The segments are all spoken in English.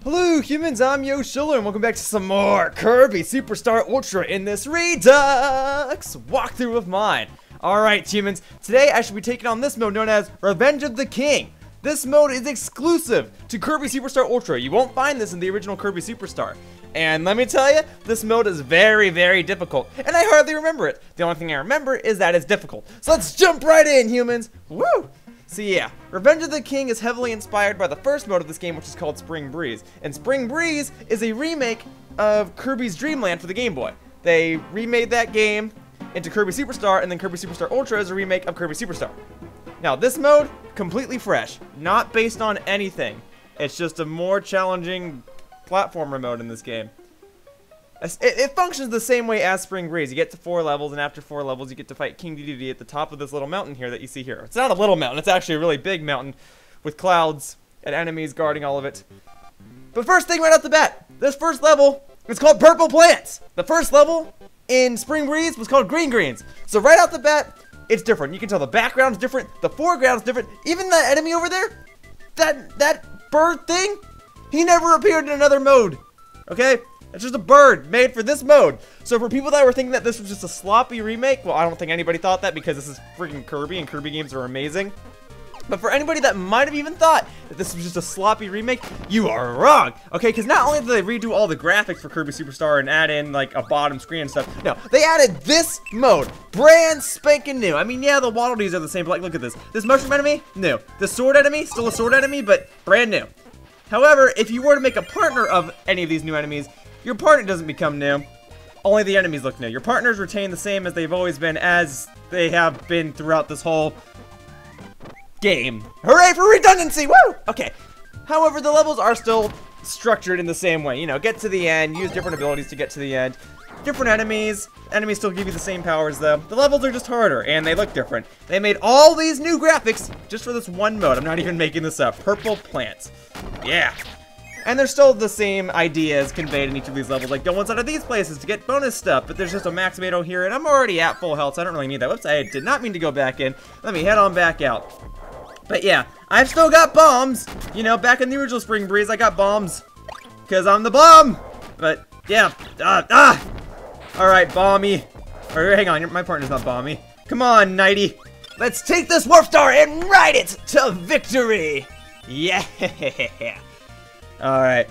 Hello humans, I'm Yoshiller and welcome back to some more Kirby Super Star Ultra in this Redux walkthrough of mine. Alright humans, today I shall be taking on this mode known as Revenge of the King. This mode is exclusive to Kirby Super Star Ultra. You won't find this in the original Kirby Superstar. And let me tell you, this mode is very, very difficult. And I hardly remember it. The only thing I remember is that it's difficult. So let's jump right in, humans. Woo! So yeah, Revenge of the King is heavily inspired by the first mode of this game, which is called Spring Breeze. And Spring Breeze is a remake of Kirby's Dream Land for the Game Boy. They remade that game into Kirby Superstar, and then Kirby Superstar Ultra is a remake of Kirby Superstar. Now this mode, completely fresh, not based on anything. It's just a more challenging platformer mode in this game. It functions the same way as Spring Breeze. You get to 4 levels, and after 4 levels, you get to fight King Dedede at the top of this little mountain here that you see here. It's not a little mountain, it's actually a really big mountain with clouds and enemies guarding all of it. But first thing right off the bat, this first level is called Purple Plants. The first level in Spring Breeze was called Green Greens. So right off the bat, it's different. You can tell the background's different, the foreground's different. Even that enemy over there, that bird thing, he never appeared in another mode, okay? It's just a bird made for this mode. So for people that were thinking that this was just a sloppy remake, well, I don't think anybody thought that because this is freaking Kirby and Kirby games are amazing. But for anybody that might have even thought that this was just a sloppy remake, you are wrong. Okay, because not only did they redo all the graphics for Kirby Superstar and add in like a bottom screen and stuff, no, they added this mode, brand spanking new. I mean, yeah, the Waddle Dees are the same, but like, look at this. This mushroom enemy, new. The sword enemy, still a sword enemy, but brand new. However, if you were to make a partner of any of these new enemies, your partner doesn't become new, only the enemies look new. Your partners retain the same as they've always been, as they have been throughout this whole game. Hooray for redundancy, woo! Okay, however, the levels are still structured in the same way. You know, get to the end, use different abilities to get to the end. Different enemies still give you the same powers though. The levels are just harder, and they look different. They made all these new graphics just for this one mode. I'm not even making this up. Purple Plants. Yeah. And there's still the same ideas conveyed in each of these levels, like go inside of these places to get bonus stuff, but there's just a max tomato here, and I'm already at full health, so I don't really need that. Whoops, I did not mean to go back in. Let me head on back out. But yeah, I've still got bombs. You know, back in the original Spring Breeze, I got bombs, because I'm the bomb. But yeah, Alright, Bomby. Or hang on, my partner's not Bomby. Come on, Nighty. Let's take this Warp Star and ride it to victory. Yeah. Alright,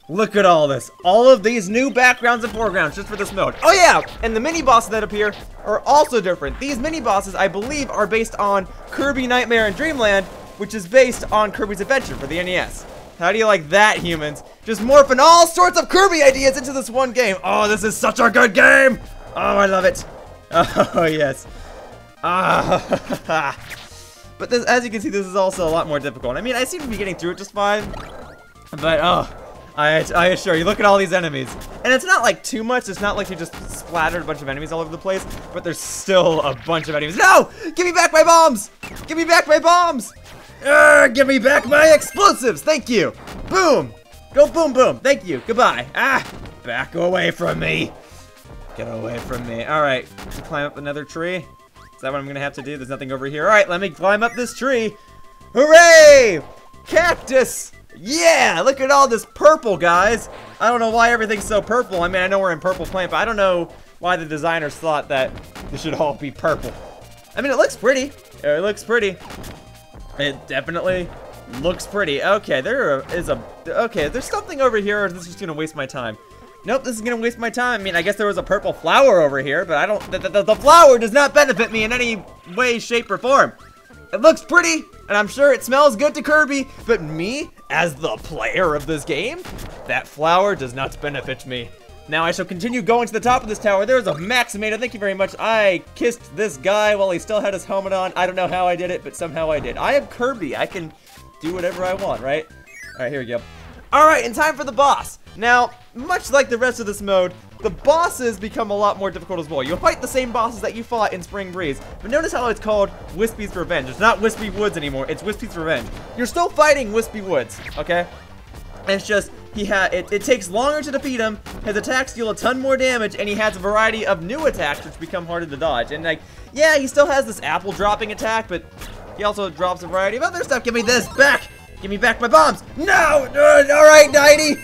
look at all this. All of these new backgrounds and foregrounds just for this mode. Oh yeah, and the mini-bosses that appear are also different. These mini-bosses, I believe, are based on Kirby Nightmare and Dreamland, which is based on Kirby's Adventure for the NES. How do you like that, humans? Just morphing all sorts of Kirby ideas into this one game. Oh, this is such a good game. Oh, I love it. Oh, yes. But this, as you can see, this is also a lot more difficult. I mean, I seem to be getting through it just fine. But, oh, I assure you, look at all these enemies. And it's not like too much, it's not like you just splattered a bunch of enemies all over the place, but there's still a bunch of enemies. No! Give me back my bombs! Give me back my bombs! Give me back my explosives! Thank you! Boom! Go boom boom! Thank you! Goodbye! Back away from me! Get away from me. Alright, climb up another tree. Is that what I'm gonna have to do? There's nothing over here. Alright, let me climb up this tree. Hooray! Cactus! Yeah, look at all this purple, guys. I don't know why everything's so purple. I mean, I know we're in Purple Plant, but I don't know why the designers thought that this should all be purple. I mean, it looks pretty. It looks pretty. It definitely looks pretty. Okay, there's something over here, or this is just gonna waste my time. Nope, this is gonna waste my time. I mean, I guess there was a purple flower over here, but I don't, the flower does not benefit me in any way, shape, or form. It looks pretty, and I'm sure it smells good to Kirby, but me, as the player of this game, that flower does not benefit me. Now I shall continue going to the top of this tower. There's a Maximator, thank you very much. I kissed this guy while he still had his helmet on. I don't know how I did it, but somehow I did. I am Kirby, I can do whatever I want, right? Alright, here we go. Alright, and time for the boss. Now, much like the rest of this mode, the bosses become a lot more difficult as well. You'll fight the same bosses that you fought in Spring Breeze, but notice how it's called Whispy's Revenge. It's not Whispy Woods anymore, it's Whispy's Revenge. You're still fighting Whispy Woods, okay? It's just, it takes longer to defeat him, his attacks deal a ton more damage, and he has a variety of new attacks which become harder to dodge. And like, yeah, he still has this apple dropping attack, but he also drops a variety of other stuff. Give me this back! Give me back my bombs. No! All right, 90.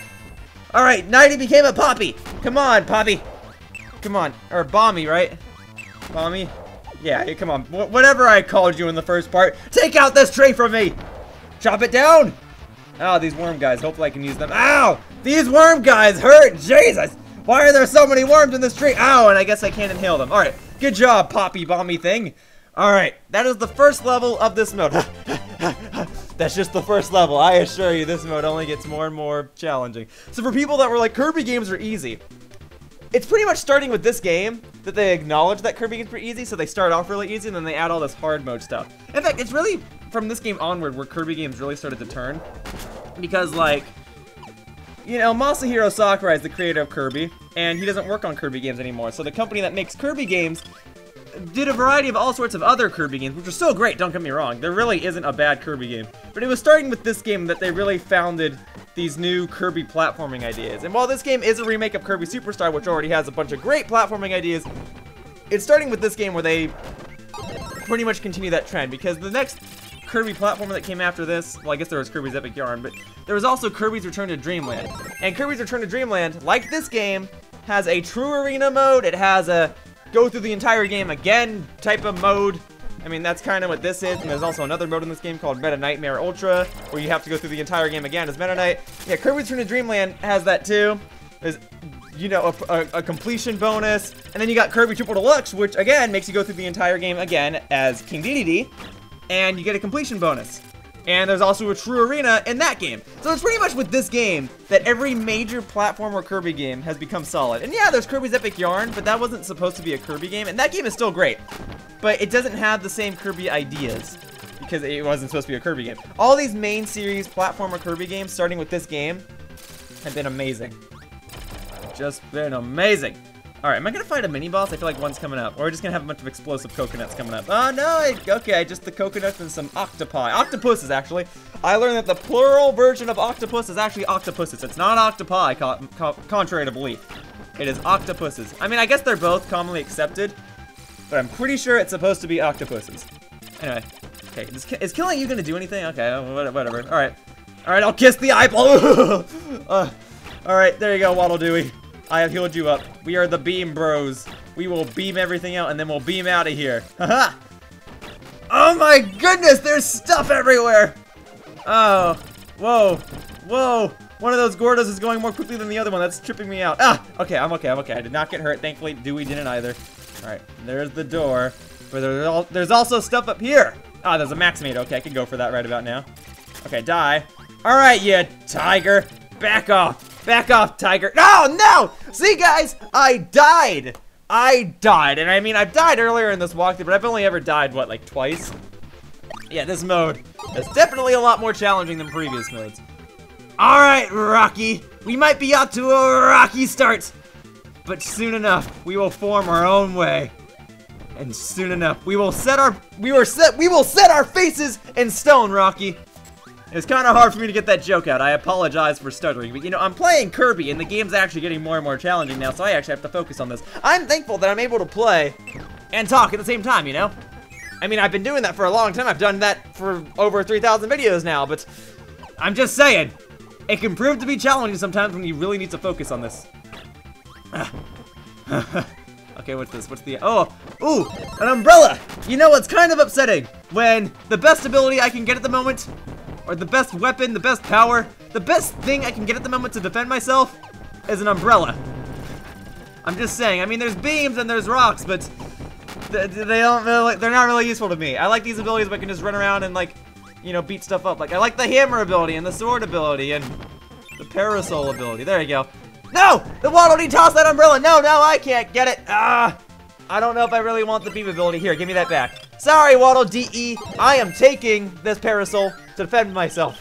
All right, 90 became a Poppy. Come on, Poppy. Come on. Or Bomby, right? Bomby? Yeah, come on. Whatever I called you in the first part. Take out this tree from me. Chop it down. Oh, these worm guys. Hopefully I can use them. Ow! These worm guys hurt. Jesus. Why are there so many worms in this tree? Ow, and I guess I can't inhale them. All right. Good job, Poppy Bomby thing. All right. That is the first level of this mode. That's just the first level. I assure you, this mode only gets more and more challenging. So for people that were like, Kirby games are easy, it's pretty much starting with this game that they acknowledge that Kirby games are easy, so they start off really easy, and then they add all this hard mode stuff. In fact, it's really from this game onward where Kirby games really started to turn. Because, like, you know, Masahiro Sakurai is the creator of Kirby, and he doesn't work on Kirby games anymore. So the company that makes Kirby games did a variety of all sorts of other Kirby games, which are still great, don't get me wrong. There really isn't a bad Kirby game. But it was starting with this game that they really founded these new Kirby platforming ideas. And while this game is a remake of Kirby Super Star, which already has a bunch of great platforming ideas, it's starting with this game where they pretty much continue that trend. Because the next Kirby platformer that came after this, well, I guess there was Kirby's Epic Yarn, but there was also Kirby's Return to Dreamland. And Kirby's Return to Dreamland, like this game, has a true arena mode. It has a go through the entire game again type of mode. I mean, that's kind of what this is. And there's also another mode in this game called Meta Nightmare Ultra, where you have to go through the entire game again as Meta Knight. Yeah, Kirby's Return to Dreamland has that too. There's, you know, a completion bonus. And then you got Kirby Triple Deluxe, which again makes you go through the entire game again as King Dedede. And you get a completion bonus. And there's also a true arena in that game. So it's pretty much with this game that every major platformer Kirby game has become solid. And yeah, there's Kirby's Epic Yarn, but that wasn't supposed to be a Kirby game. And that game is still great. But it doesn't have the same Kirby ideas because it wasn't supposed to be a Kirby game. All these main series platformer Kirby games, starting with this game, have been amazing. Just been amazing. All right, am I gonna fight a mini boss? I feel like one's coming up. Or we're just gonna have a bunch of explosive coconuts coming up. Oh no, okay, just the coconuts and some octopi. Octopuses, actually. I learned that the plural version of octopus is actually octopuses. It's not octopi, contrary to belief. It is octopuses. I mean, I guess they're both commonly accepted, but I'm pretty sure it's supposed to be octopuses. Anyway, okay, is killing you gonna do anything? Okay, whatever. All right, I'll kiss the eyeball. All right, there you go, Waddle Dewey. I have healed you up. We are the Beam Bros. We will beam everything out and then we'll beam out of here. Haha! Oh my goodness, there's stuff everywhere! Oh, whoa, whoa. One of those Gordos is going more quickly than the other one. That's tripping me out. Ah, okay, I'm okay. I did not get hurt. Thankfully, Dewey didn't either. All right, there's the door. But there's also stuff up here. Ah, there's a Maximate. Okay, I can go for that right about now. Okay, die. All right, you tiger. Back off. Back off, tiger. No, no! See, guys, I died. And I mean, I've died earlier in this walkthrough, but I've only ever died, what, like twice? Yeah, this mode is definitely a lot more challenging than previous modes. All right, Rocky. We might be out to a rocky start, but soon enough, we will form our own way. And soon enough, we will set our faces in stone, Rocky. It's kind of hard for me to get that joke out. I apologize for stuttering, but you know, I'm playing Kirby and the game's actually getting more and more challenging now, so I actually have to focus on this. I'm thankful that I'm able to play and talk at the same time, you know? I mean, I've been doing that for a long time. I've done that for over 3,000 videos now, but I'm just saying, it can prove to be challenging sometimes when you really need to focus on this. Okay, what's this? What's the, oh, ooh, an umbrella! You know, it's kind of upsetting when the best ability I can get at the moment, or the best weapon, the best power, the best thing I can get at the moment to defend myself is an umbrella. I'm just saying, I mean, there's beams and there's rocks, but they're not really useful to me. I like these abilities where I can just run around and, like, you know, beat stuff up. Like, I like the hammer ability and the sword ability and the parasol ability. There you go. No! The Waddle Dee tossed that umbrella! No, I can't get it! Ah! I don't know if I really want the beam ability. Here, give me that back. Sorry, Waddle Dee. I am taking this parasol to defend myself.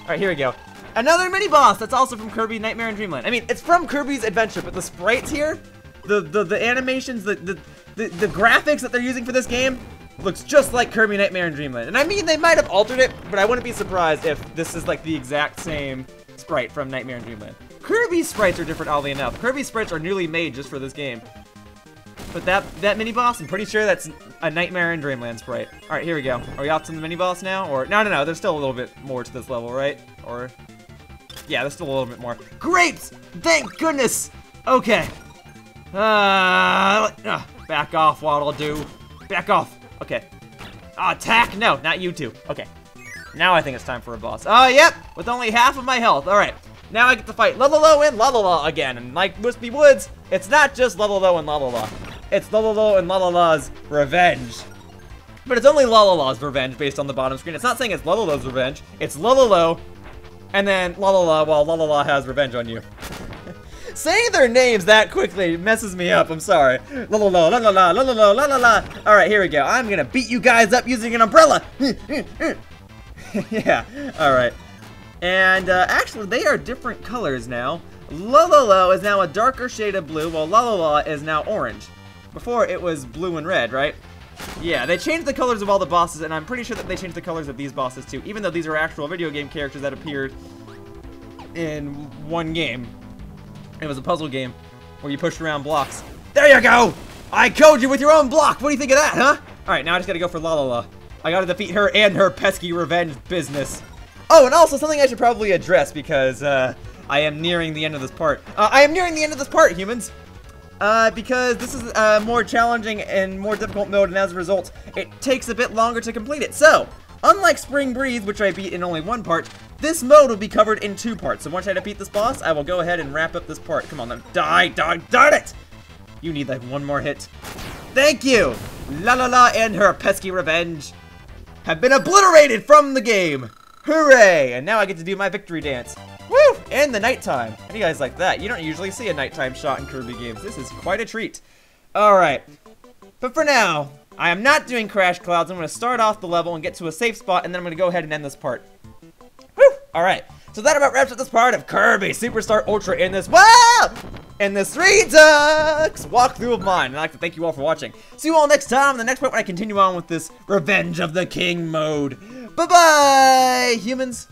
Alright, here we go. Another mini-boss that's also from Kirby Nightmare in Dreamland. I mean, it's from Kirby's Adventure, but the sprites here, the animations, the graphics that they're using for this game looks just like Kirby Nightmare in Dreamland. And I mean, they might have altered it, but I wouldn't be surprised if this is like the exact same sprite from Nightmare in Dreamland. Kirby's sprites are different, oddly enough. Kirby's sprites are newly made just for this game. But that mini boss, I'm pretty sure that's a Nightmare in Dreamland sprite. All right, here we go. Are we off to the mini boss now? Or no, there's still a little bit more to this level, right? Or yeah, there's still a little bit more. Grapes! Thank goodness! Okay. Back off, Waddle Doo. Back off. Okay. Attack? No, not you two. Okay. Now I think it's time for a boss. Oh, yep. With only half of my health. All right. Now I get to fight Lolo and Lala again. And like Whispy Woods, it's not just Lolo and Lala. It's Lolo and Lala's revenge. But it's only Lala's revenge based on the bottom screen. It's not saying it's Lolo's revenge. It's Lolo and then Lala while Lala has revenge on you. Saying their names that quickly messes me up. I'm sorry. Lolo, la la la, Lolo, la la la. All right, here we go. I'm gonna beat you guys up using an umbrella. Yeah. All right. And actually, they are different colors now. Lolo is now a darker shade of blue, while Lala is now orange. Before it was blue and red, right? Yeah, they changed the colors of all the bosses, and I'm pretty sure that they changed the colors of these bosses too, even though these are actual video game characters that appeared in one game. It was a puzzle game where you pushed around blocks. There you go! I killed you with your own block! What do you think of that, huh? Alright, now I just gotta go for Lala. I gotta defeat her and her pesky revenge business. Oh, and also something I should probably address because I am nearing the end of this part. Humans! Because this is a more challenging and more difficult mode, and as a result, it takes a bit longer to complete it. So, unlike Spring Breeze, which I beat in only one part, this mode will be covered in 2 parts. So once I defeat this boss, I will go ahead and wrap up this part. Come on, then. Die, darn it! You need like one more hit. Thank you! La and her pesky revenge have been obliterated from the game. Hooray! And now I get to do my victory dance. Woo! And the nighttime. How do you guys like that? You don't usually see a nighttime shot in Kirby games. This is quite a treat. Alright. But for now, I am not doing Crash Clouds. I'm going to start off the level and get to a safe spot, and then I'm going to go ahead and end this part. Woo! Alright. So that about wraps up this part of Kirby Super Star Ultra in this, in this Redux walkthrough of mine. And I'd like to thank you all for watching. See you all next time in the next part when I continue on with this Revenge of the King mode. Bye-bye, humans!